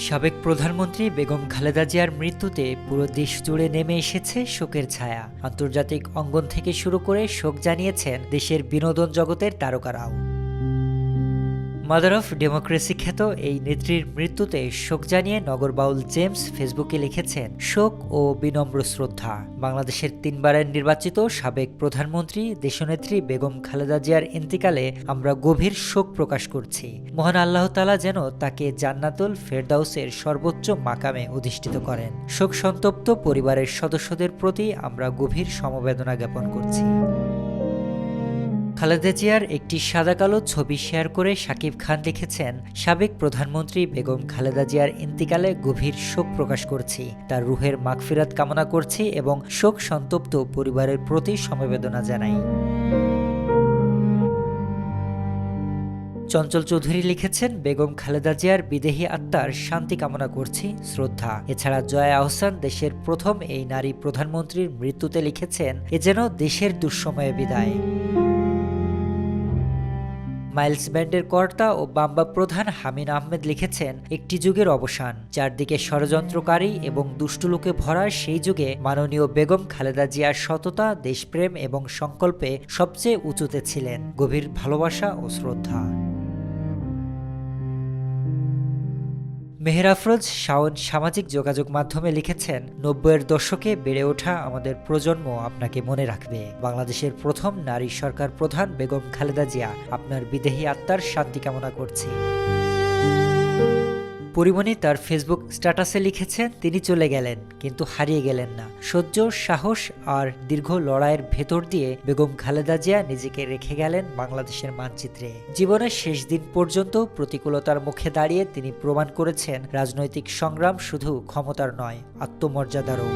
সাবেক প্রধানমন্ত্রী বেগম খালেদা জিয়ার মৃত্যুতে পুরো দেশ জুড়ে নেমে এসেছে শোকের ছায়া। আন্তর্জাতিক অঙ্গন থেকে শুরু করে শোক জানিয়েছেন দেশের বিনোদন জগতের তারকারাও। মাদার অফ ডেমোক্রেসি খ্যাত এই নেত্রীর মৃত্যুতে শোক জানিয়ে নগরবাউল জেমস ফেসবুকে লিখেছেন, শোক ও বিনম্র শ্রদ্ধা। বাংলাদেশের তিনবারের নির্বাচিত সাবেক প্রধানমন্ত্রী দেশনেত্রী বেগম খালেদা জিয়ার ইন্তিকালে আমরা গভীর শোক প্রকাশ করছি। মহান আল্লাহ তাআলা যেন তাকে জান্নাতুল ফেরদাউসের সর্বোচ্চ মাকামে অধিষ্ঠিত করেন। শোক সন্তপ্ত পরিবারের সদস্যদের প্রতি আমরা গভীর সমবেদনা জ্ঞাপন করছি। খালেদা জিয়ার একটি সাদাকালো ছবি শেয়ার করে শাকিব খান লিখেছেন, সাবেক প্রধানমন্ত্রী বেগম খালেদা জিয়ার ইন্তিকালে গভীর শোক প্রকাশ করছি। তার রুহের মাগফিরাত কামনা করছি এবং শোক সন্তপ্ত পরিবারের প্রতি সমবেদনা জানাই। চঞ্চল চৌধুরী লিখেছেন, বেগম খালেদা জিয়ার বিদেহী আত্মার শান্তি কামনা করছি, শ্রদ্ধা। এছাড়া জয়া আহসান দেশের প্রথম এই নারী প্রধানমন্ত্রীর মৃত্যুতে লিখেছেন, এ যেন দেশের দুঃসময়ে বিদায়। মাইলস ব্যান্ডের কর্তা ও বাম্বা প্রধান হামিন আহমেদ লিখেছেন, একটি যুগের অবসান, চারদিকে ষড়যন্ত্রকারী এবং দুষ্টু লোকে ভরা সেই যুগে মাননীয় বেগম খালেদা জিয়ার সততা, দেশপ্রেম এবং সংকল্পে সবচেয়ে উঁচুতে ছিলেন। গভীর ভালোবাসা ও শ্রদ্ধা। মেহের আফরোজ শাওন সামাজিক যোগাযোগ মাধ্যমে লিখেছেন, ৯০-এর দশকে বেড়ে ওঠা আমাদের প্রজন্ম আপনাকে মনে রাখবে। বাংলাদেশের প্রথম নারী সরকার প্রধান বেগম খালেদা জিয়া, আপনার বিদেহী আত্মার শান্তি কামনা করছি। পরিমণি তার ফেসবুক স্ট্যাটাসে লিখেছেন, তিনি চলে গেলেন কিন্তু হারিয়ে গেলেন না। সহ্য, সাহস আর দীর্ঘ লড়াইয়ের ভেতর দিয়ে বেগম খালেদা জিয়া নিজেকে রেখে গেলেন বাংলাদেশের মানচিত্রে। জীবনের শেষ দিন পর্যন্ত প্রতিকূলতার মুখে দাঁড়িয়ে তিনি প্রমাণ করেছেন, রাজনৈতিক সংগ্রাম শুধু ক্ষমতার নয়, আত্মমর্যাদারও।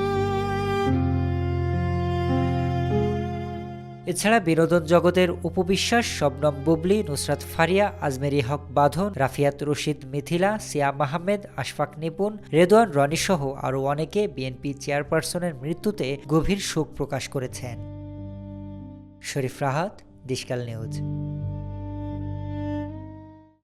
এছাড়া বিনোদন জগতের উপবিশ্বাস শবনম বুবলী, নুসরাত ফারিয়া, আজমেরি হক বাঁধন, রাফিয়াত রশিদ মিথিলা, সিয়াম আহমেদ, আশফাক নিপুণ, রেদওয়ান রনি সহ আরও অনেকে বিএনপি চেয়ারপারসনের মৃত্যুতে গভীর শোক প্রকাশ করেছেন। শরীফ রাহাত, দেশকাল নিউজ।